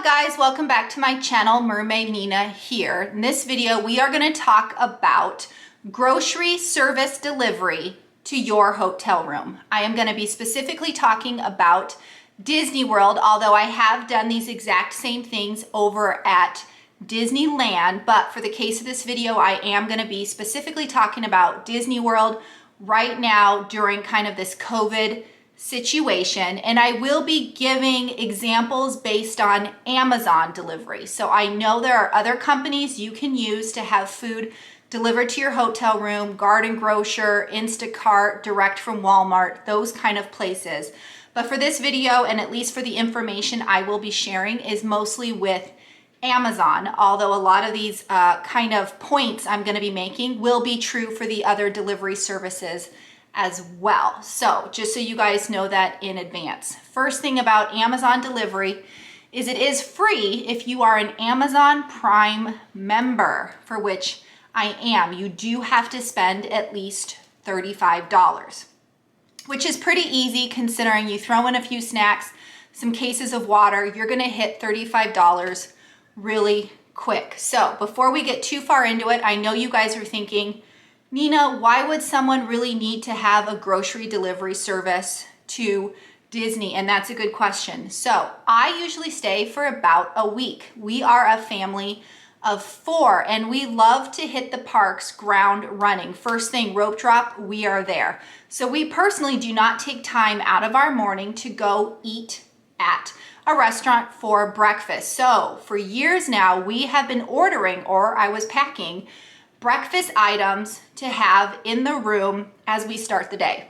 Aloha guys, welcome back to my channel. Mermaid Nina here. In this video, we are going to talk about grocery service delivery to your hotel room. I am going to be specifically talking about Disney World, although I have done these exact same things over at Disneyland, but for the case of this video, I am going to be specifically talking about Disney World right now during kind of this COVID situation, and I will be giving examples based on Amazon delivery. So I know there are other companies you can use to have food delivered to your hotel room, Garden Grocer, Instacart, direct from Walmart, those kind of places. But for this video, and at least for the information I will be sharing, is mostly with Amazon, although a lot of these kind of points I'm going to be making will be true for the other delivery services as well. So just so you guys know that in advance. First thing about Amazon delivery is it is free if you are an Amazon Prime member, for which I am. You do have to spend at least $35, which is pretty easy considering you throw in a few snacks, some cases of water, you're gonna hit $35 really quick. So before we get too far into it, I know you guys are thinking, Nina, why would someone really need to have a grocery delivery service to Disney? And that's a good question. So I usually stay for about a week. We are a family of 4 and we love to hit the parks ground running. First thing, rope drop, we are there. So we personally do not take time out of our morning to go eat at a restaurant for breakfast. So for years now, we have been ordering, or I was packing, breakfast items to have in the room as we start the day.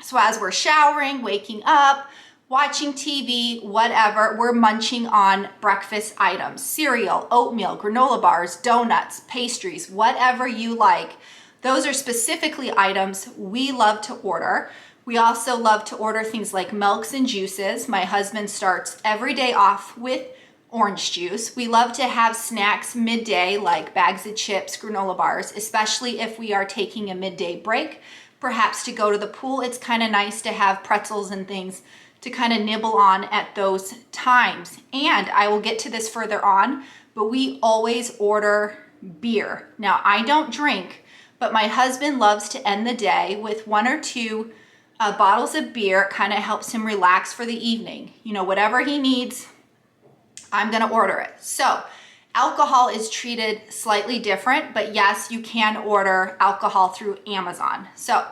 So as we're showering, waking up, watching TV, whatever, we're munching on breakfast items, cereal, oatmeal, granola bars, donuts, pastries, whatever you like. Those are specifically items we love to order. We also love to order things like milks and juices. My husband starts every day off with orange juice. We love to have snacks midday like bags of chips, granola bars, especially if we are taking a midday break, perhaps to go to the pool. It's kind of nice to have pretzels and things to kind of nibble on at those times. And I will get to this further on, but we always order beer. Now, I don't drink, but my husband loves to end the day with 1 or 2 bottles of beer. It kind of helps him relax for the evening. You know, whatever he needs, I'm gonna order it. So alcohol is treated slightly different, but yes, you can order alcohol through Amazon. So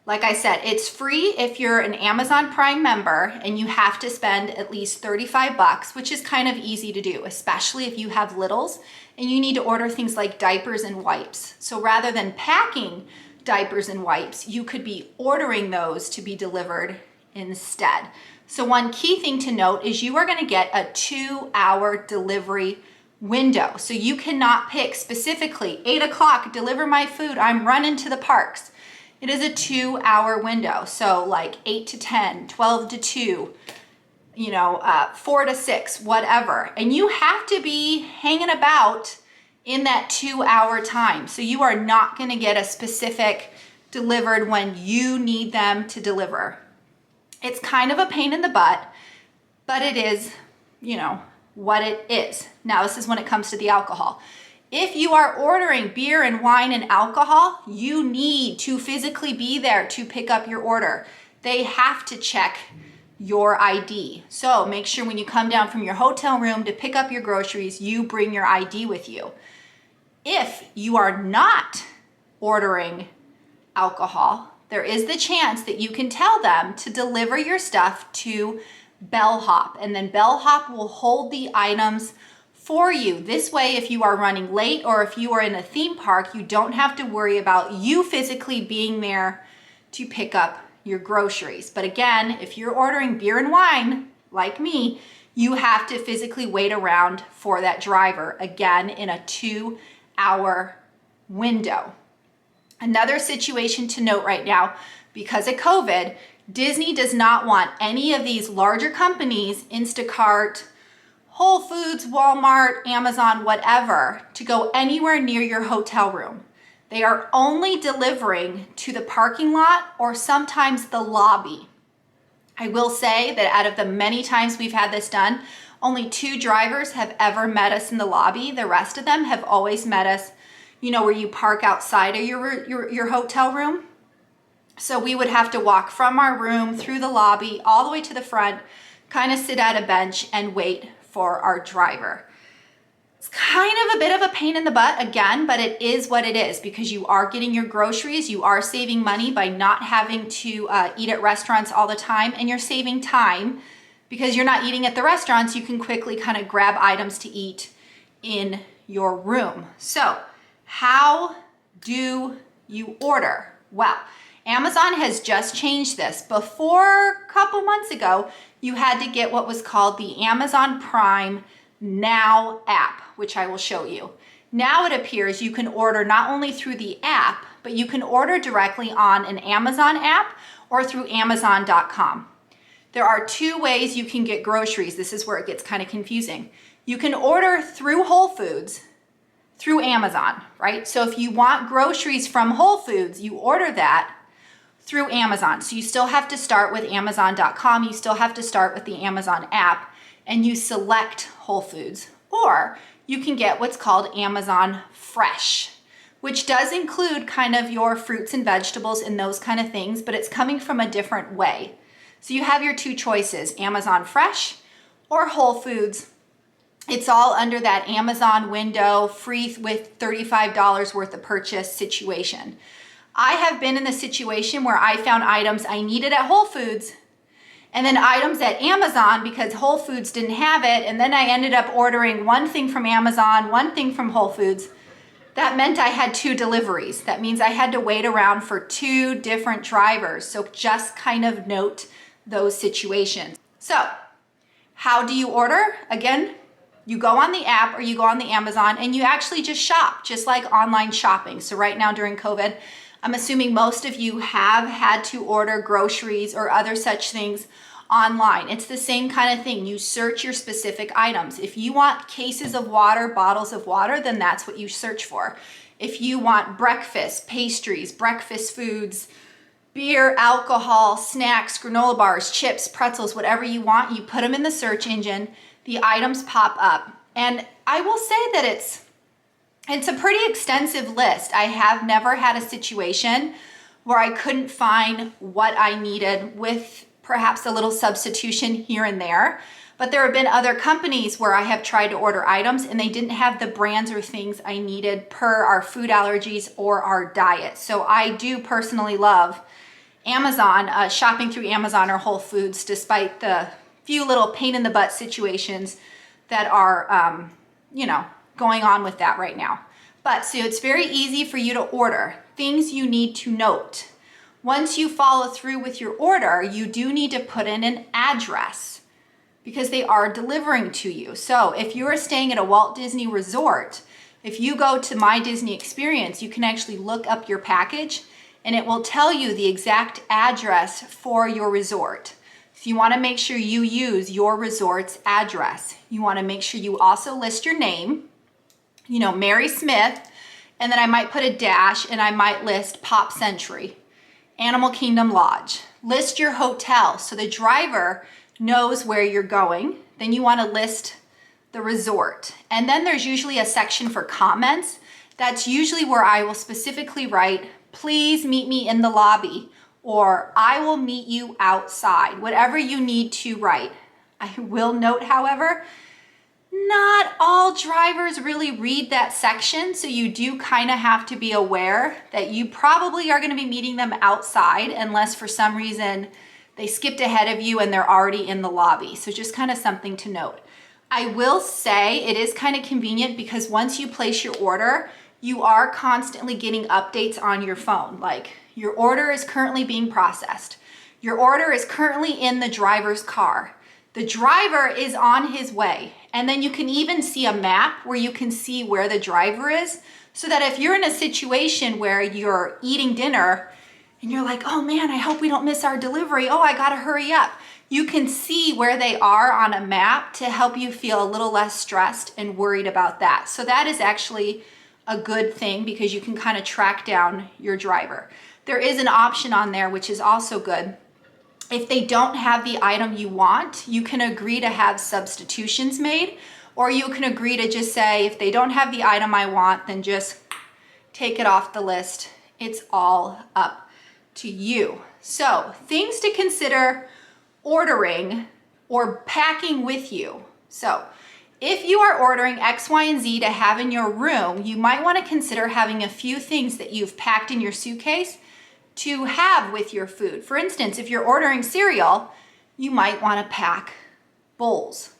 like I said, it's free if you're an Amazon Prime member, and you have to spend at least $35, which is kind of easy to do, especially if you have littles and you need to order things like diapers and wipes. So rather than packing diapers and wipes, you could be ordering those to be delivered instead. So one key thing to note is you are going to get a 2-hour delivery window. So you cannot pick specifically 8 o'clock, deliver my food, I'm running to the parks. It is a 2-hour window. So like 8 to 10, 12 to 2, 4 to 6, whatever. And you have to be hanging about in that 2-hour time. So you are not going to get a specific delivered when you need them to deliver. It's kind of a pain in the butt, but it is, what it is. Now, this is when it comes to the alcohol. If you are ordering beer and wine and alcohol, you need to physically be there to pick up your order. They have to check your ID. So make sure when you come down from your hotel room to pick up your groceries, you bring your ID with you. If you are not ordering alcohol, there is the chance that you can tell them to deliver your stuff to Bellhop, and then Bellhop will hold the items for you. This way, if you are running late or if you are in a theme park, you don't have to worry about you physically being there to pick up your groceries. But again, if you're ordering beer and wine, like me, you have to physically wait around for that driver, again, in a 2-hour window. Another situation to note right now, because of COVID, Disney does not want any of these larger companies, Instacart, Whole Foods, Walmart, Amazon, whatever, to go anywhere near your hotel room. They are only delivering to the parking lot or sometimes the lobby. I will say that out of the many times we've had this done, Only 2 drivers have ever met us in the lobby. The rest of them have always met us, you know, where you park outside of your hotel room. So we would have to walk from our room through the lobby all the way to the front, kind of sit at a bench and wait for our driver. It's kind of a bit of a pain in the butt again, but it is what it is because you are getting your groceries, you are saving money by not having to eat at restaurants all the time, and you're saving time because you're not eating at the restaurants. You can quickly kind of grab items to eat in your room. So how do you order? Well, Amazon has just changed this. Before, a couple months ago, you had to get what was called the Amazon Prime Now app, which I will show you. Now it appears you can order not only through the app, but you can order directly on an Amazon app or through Amazon.com. There are 2 ways you can get groceries. This is where it gets kind of confusing. You can order through Whole Foods through Amazon, right? So if you want groceries from Whole Foods, you order that through Amazon. So you still have to start with Amazon.com. You still have to start with the Amazon app and you select Whole Foods. Or you can get what's called Amazon Fresh, which does include kind of your fruits and vegetables and those kind of things, but it's coming from a different way. So you have your 2 choices, Amazon Fresh or Whole Foods. It's all under that Amazon window, free with $35 worth of purchase situation. I have been in the situation where I found items I needed at Whole Foods and then items at Amazon because Whole Foods didn't have it. And then I ended up ordering one thing from Amazon, one thing from Whole Foods. That meant I had 2 deliveries. That means I had to wait around for 2 different drivers. So just kind of note those situations. So how do you order? Again, you go on the app or you go on the Amazon and you actually just shop, just like online shopping. So right now during COVID, I'm assuming most of you have had to order groceries or other such things online. It's the same kind of thing. You search your specific items. If you want cases of water, bottles of water, then that's what you search for. If you want breakfast, pastries, breakfast foods, beer, alcohol, snacks, granola bars, chips, pretzels, whatever you want, you put them in the search engine, the items pop up. And I will say that it's a pretty extensive list. I have never had a situation where I couldn't find what I needed with perhaps a little substitution here and there. But there have been other companies where I have tried to order items and they didn't have the brands or things I needed per our food allergies or our diet. So I do personally love Amazon, shopping through Amazon or Whole Foods, despite the few little pain in the butt situations that are, going on with that right now. But so it's very easy for you to order. Things you need to note. Once you follow through with your order, you do need to put in an address because they are delivering to you. So if you are staying at a Walt Disney resort, if you go to My Disney Experience, you can actually look up your package and it will tell you the exact address for your resort. So you want to make sure you use your resort's address. You want to make sure you also list your name, Mary Smith, and then I might put a dash and I might list Pop Century, Animal Kingdom Lodge. List your hotel so the driver knows where you're going. Then you want to list the resort. And then there's usually a section for comments. That's usually where I will specifically write, please meet me in the lobby, or I will meet you outside, whatever you need to write. I will note, however, not all drivers really read that section, so you do kind of have to be aware that you probably are going to be meeting them outside unless for some reason they skipped ahead of you and they're already in the lobby. So just kind of something to note. I will say it is kind of convenient because once you place your order, you are constantly getting updates on your phone. Like your order is currently being processed. Your order is currently in the driver's car. The driver is on his way. And then you can even see a map where you can see where the driver is, so that if you're in a situation where you're eating dinner and you're like, oh man, I hope we don't miss our delivery. Oh, I gotta hurry up. You can see where they are on a map to help you feel a little less stressed and worried about that. So that is actually a good thing because you can kind of track down your driver. There is an option on there, which is also good, If they don't have the item you want, you can agree to have substitutions made, or you can agree to just say, if they don't have the item I want, then just take it off the list. It's all up to you. So things to consider ordering or packing with you. So if you are ordering X, Y, and Z to have in your room, you might want to consider having a few things that you've packed in your suitcase to have with your food. For instance, if you're ordering cereal, you might want to pack bowls.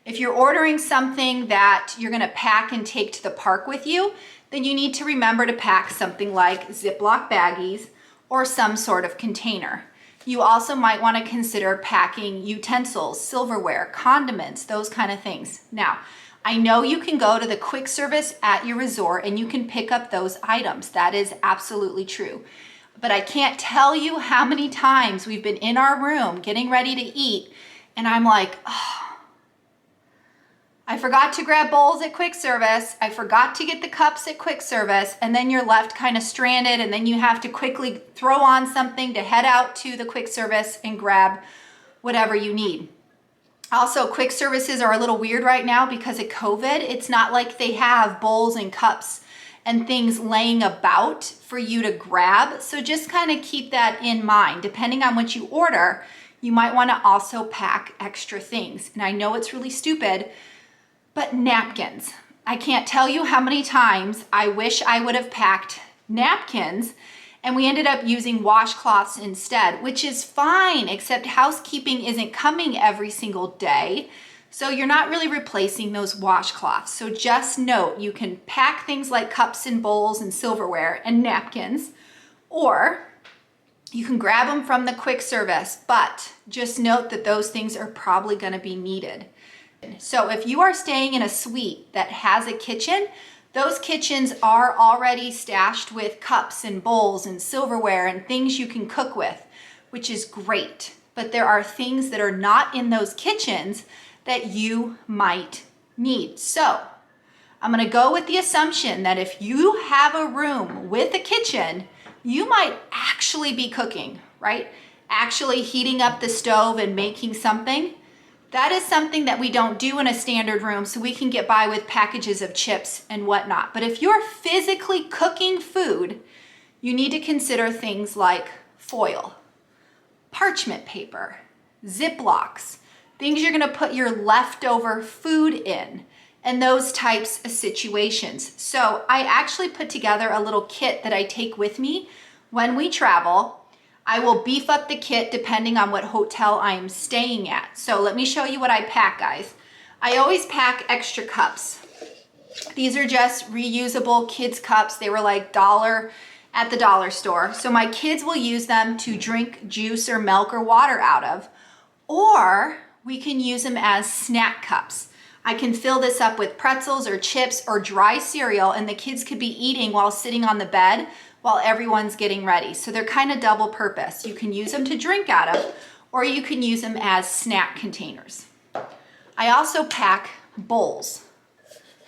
If you're ordering something that you're going to pack and take to the park with you, then you need to remember to pack something like Ziploc baggies or some sort of container. You also might want to consider packing utensils, silverware, condiments, those kind of things. Now, I know you can go to the quick service at your resort and you can pick up those items. That is absolutely true. But I can't tell you how many times we've been in our room getting ready to eat and I'm like, oh, I forgot to grab bowls at quick service. I forgot to get the cups at quick service. And then you're left kind of stranded and then you have to quickly throw on something to head out to the quick service and grab whatever you need. Also, quick services are a little weird right now because of COVID. It's not like they have bowls and cups and things laying about for you to grab. So just kind of keep that in mind. Depending on what you order, you might want to also pack extra things. And I know it's really stupid, but napkins. I can't tell you how many times I wish I would have packed napkins and we ended up using washcloths instead, which is fine, except housekeeping isn't coming every single day. So you're not really replacing those washcloths. So just note, you can pack things like cups and bowls and silverware and napkins, or you can grab them from the quick service, but just note that those things are probably gonna be needed. So if you are staying in a suite that has a kitchen, those kitchens are already stashed with cups and bowls and silverware and things you can cook with, which is great. But there are things that are not in those kitchens that you might need. So I'm gonna go with the assumption that if you have a room with a kitchen, you might actually be cooking, right? Actually heating up the stove and making something. That is something that we don't do in a standard room, so we can get by with packages of chips and whatnot. But if you're physically cooking food, you need to consider things like foil, parchment paper, Ziplocs, things you're gonna put your leftover food in, and those types of situations. So I actually put together a little kit that I take with me when we travel. I will beef up the kit depending on what hotel I am staying at. So let me show you what I pack, guys. I always pack extra cups. These are just reusable kids cups. They were like $1 at the dollar store. So my kids will use them to drink juice or milk or water out of, or we can use them as snack cups. I can fill this up with pretzels or chips or dry cereal, and the kids could be eating while sitting on the bed while everyone's getting ready. So they're kind of double purpose. You can use them to drink out of, or you can use them as snack containers. I also pack bowls.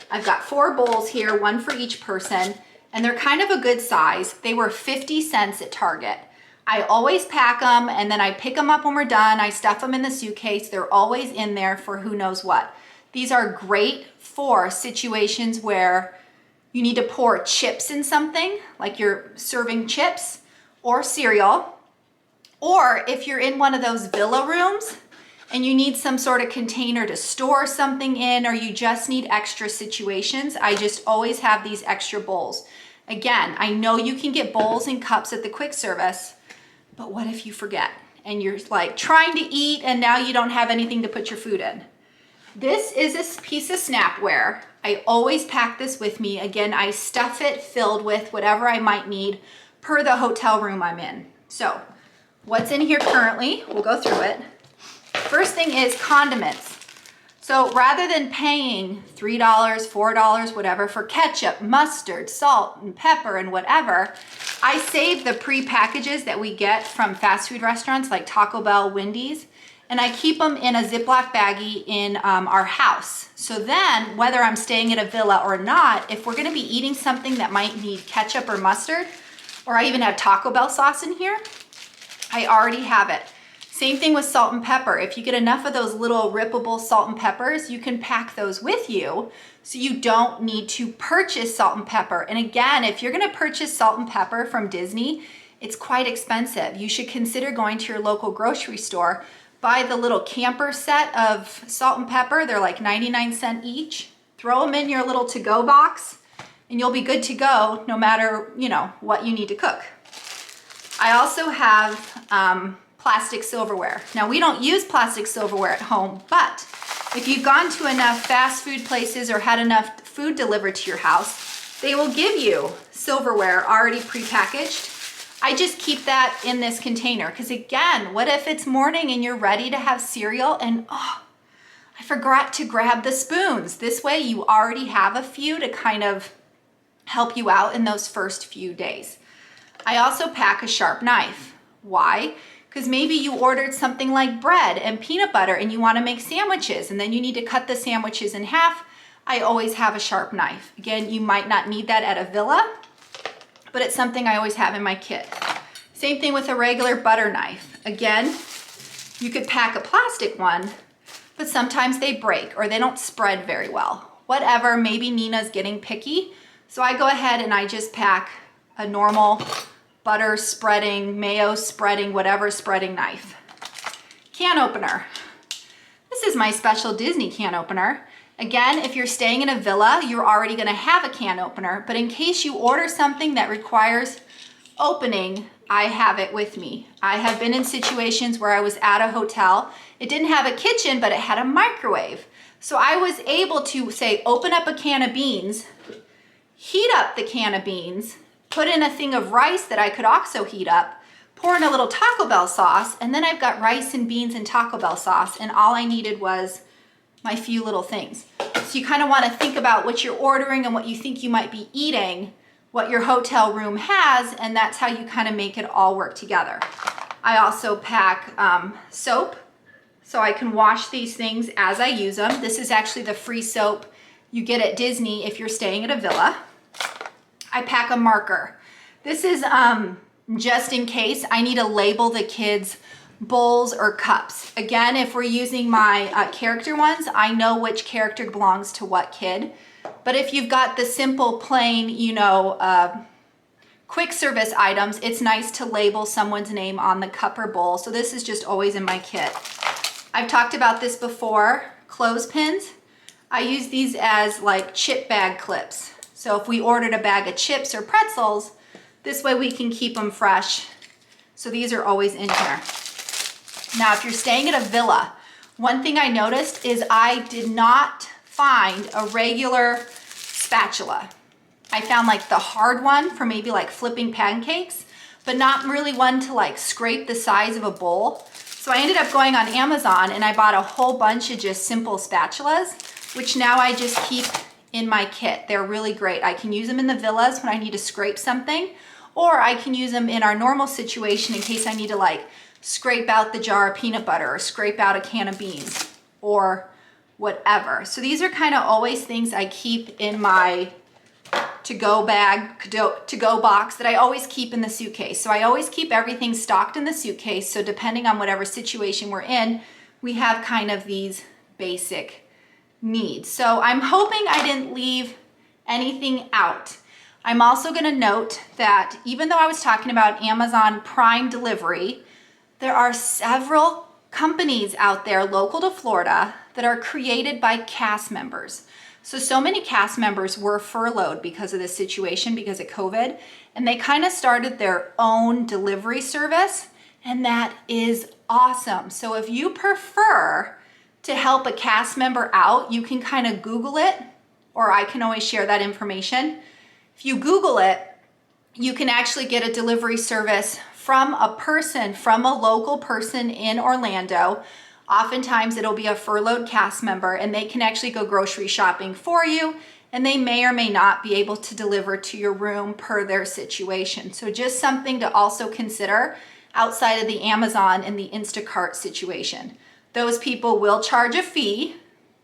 I've got 4 bowls here, 1 for each person, and they're kind of a good size. They were 50 cents at Target. I always pack them and then I pick them up when we're done. I stuff them in the suitcase. They're always in there for who knows what. These are great for situations where you need to pour chips in something, like you're serving chips or cereal, or if you're in one of those villa rooms and you need some sort of container to store something in, or you just need extra situations, I just always have these extra bowls. Again, I know you can get bowls and cups at the quick service, but what if you forget and you're like trying to eat and now you don't have anything to put your food in? This is a piece of Snapware. I always pack this with me. Again, I stuff it filled with whatever I might need per the hotel room I'm in. So what's in here currently? We'll go through it. First thing is condiments. So rather than paying $3, $4, whatever for ketchup, mustard, salt, and pepper, and whatever, I save the pre-packages that we get from fast food restaurants like Taco Bell, Wendy's, and I keep them in a Ziploc baggie in our house. So then, whether I'm staying at a villa or not, if we're gonna be eating something that might need ketchup or mustard, or I even have Taco Bell sauce in here, I already have it. Same thing with salt and pepper. If you get enough of those little rippable salt and peppers, you can pack those with you so you don't need to purchase salt and pepper. And again, if you're gonna purchase salt and pepper from Disney, it's quite expensive. You should consider going to your local grocery store, buy the little camper set of salt and pepper. They're like 99 cents each. Throw them in your little to-go box and you'll be good to go no matter, what you need to cook. I also have plastic silverware. Now we don't use plastic silverware at home, but if you've gone to enough fast food places or had enough food delivered to your house, they will give you silverware already prepackaged. I just keep that in this container because again, what if it's morning and you're ready to have cereal and I forgot to grab the spoons. This way you already have a few to kind of help you out in those first few days. I also pack a sharp knife. Why? Because maybe you ordered something like bread and peanut butter and you want to make sandwiches and then you need to cut the sandwiches in half. I always have a sharp knife. Again, you might not need that at a villa, but it's something I always have in my kit. Same thing with a regular butter knife. Again, you could pack a plastic one, but sometimes they break or they don't spread very well. Whatever, maybe Nina's getting picky. So I go ahead and I just pack a normal butter spreading, mayo spreading, whatever spreading knife. Can opener. This is my special Disney can opener. Again, if you're staying in a villa, you're already gonna have a can opener, but in case you order something that requires opening, I have it with me. I have been in situations where I was at a hotel. It didn't have a kitchen, but it had a microwave. So I was able to say, open up a can of beans, heat up the can of beans, put in a thing of rice that I could also heat up, pour in a little Taco Bell sauce, and then I've got rice and beans and Taco Bell sauce, and all I needed was my few little things. So you kind of want to think about what you're ordering and what you think you might be eating, what your hotel room has, and that's how you kind of make it all work together. I also pack soap so I can wash these things as I use them. This is actually the free soap you get at Disney if you're staying at a villa. I pack a marker. This is just in case I need to label the kids' bowls or cups. Again, if we're using my character ones, I know which character belongs to what kid. But if you've got the simple, plain, quick service items, it's nice to label someone's name on the cup or bowl. So this is just always in my kit. I've talked about this before, clothespins. I use these as like chip bag clips. So if we ordered a bag of chips or pretzels, this way we can keep them fresh. So these are always in here. Now, if you're staying at a villa, one thing I noticed is I did not find a regular spatula. I found like the hard one for maybe like flipping pancakes, but not really one to like scrape the size of a bowl. So I ended up going on Amazon and I bought a whole bunch of just simple spatulas, which now I just keep in my kit. They're really great. I can use them in the villas when I need to scrape something, or I can use them in our normal situation in case I need to like scrape out the jar of peanut butter or scrape out a can of beans or whatever. So these are kind of always things I keep in my to-go bag, to-go box that I always keep in the suitcase. So I always keep everything stocked in the suitcase. So depending on whatever situation we're in, we have kind of these basic needs. So I'm hoping I didn't leave anything out. I'm also going to note that even though I was talking about Amazon Prime delivery, there are several companies out there local to Florida that are created by cast members. So many cast members were furloughed because of this situation, because of COVID, and they kind of started their own delivery service, and that is awesome. So if you prefer to help a cast member out, you can kind of Google it, or I can always share that information. If you Google it, you can actually get a delivery service from a local person in Orlando. Oftentimes it'll be a furloughed cast member and they can actually go grocery shopping for you, and they may or may not be able to deliver to your room per their situation. So just something to also consider outside of the Amazon and the Instacart situation. Those people will charge a fee,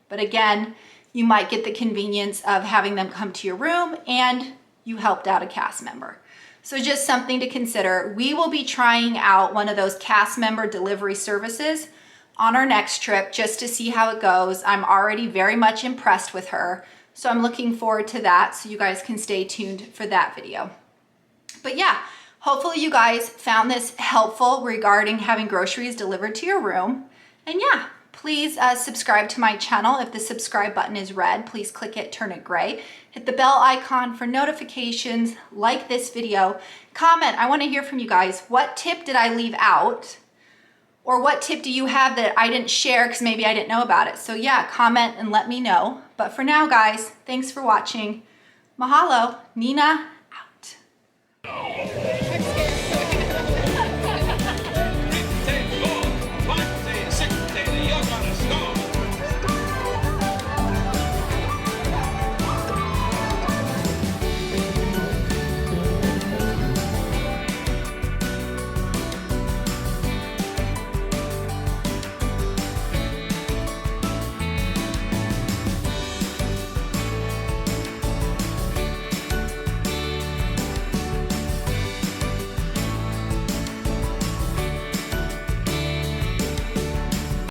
but again, you might get the convenience of having them come to your room and you helped out a cast member. So just something to consider. We will be trying out one of those cast member delivery services on our next trip just to see how it goes. I'm already very much impressed with her. So I'm looking forward to that. So you guys can stay tuned for that video. But yeah, hopefully you guys found this helpful regarding having groceries delivered to your room. And yeah, please subscribe to my channel. If the subscribe button is red, please click it, turn it gray. Hit the bell icon for notifications, like this video, comment. I want to hear from you guys. What tip did I leave out? Or what tip do you have that I didn't share because maybe I didn't know about it? So yeah, comment and let me know. But for now, guys, thanks for watching. Mahalo, Nina out.